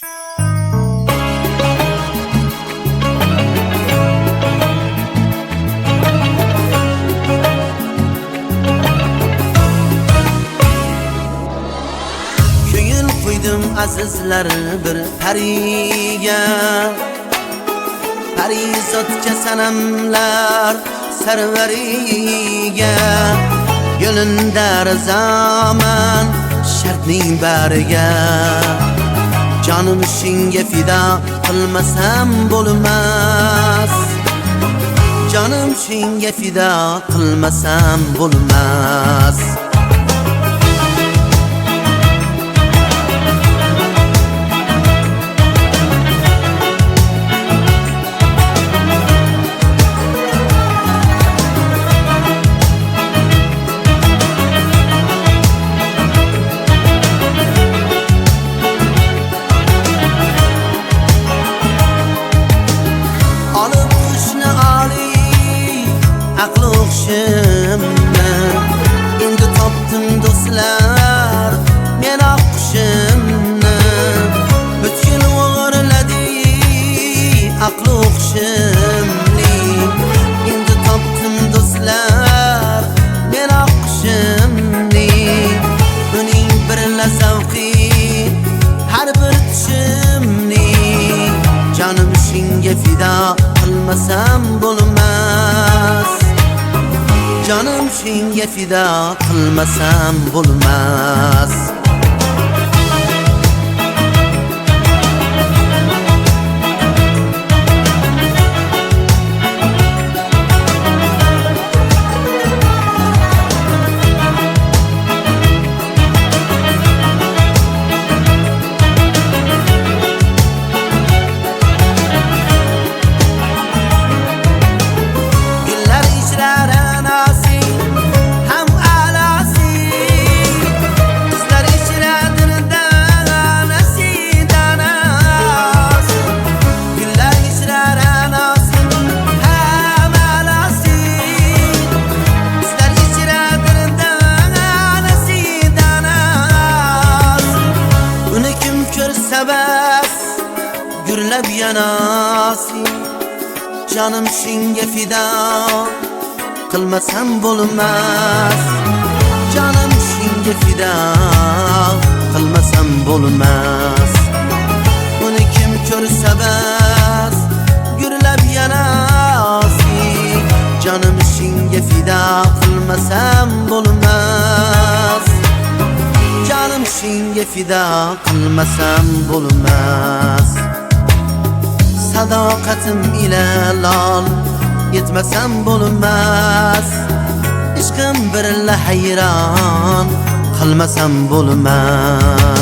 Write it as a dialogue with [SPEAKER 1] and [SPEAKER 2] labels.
[SPEAKER 1] Ko'ngil qo'ydim azizlar bir pariga, parizodga sanamlar sarvariga. Yo'linda razaman shartning bariga, jonim senga fido qilmasam bo'lmas. Jonim senga fido qilmasam bo'lmas. Aql o'xshimni endi topdim do'stlar, men oqshimni butkul o'g'irladi aql o'xshimni. Endi topdim do'stlar, men oqshimni. Uning birla zavqi har bir tushimni. Jonim senga fido qilmasam bo'lmas. Jonim senga fido qilmasam bo'lmas. Bas gürlab yanasi, jonim senga fido qilmasam bo'lmas. Jonim senga fido qilmasam bo'lmas. Uni kim ko'rsa bas gürlab yanasi, jonim senga fido qilmasam bo'lmas. Jonim senga fido qilmasam bo'lmas. Sadoqatim ila lol yetmasam bo'lmas. Ishqim birla hayron qilmasam bo'lmas.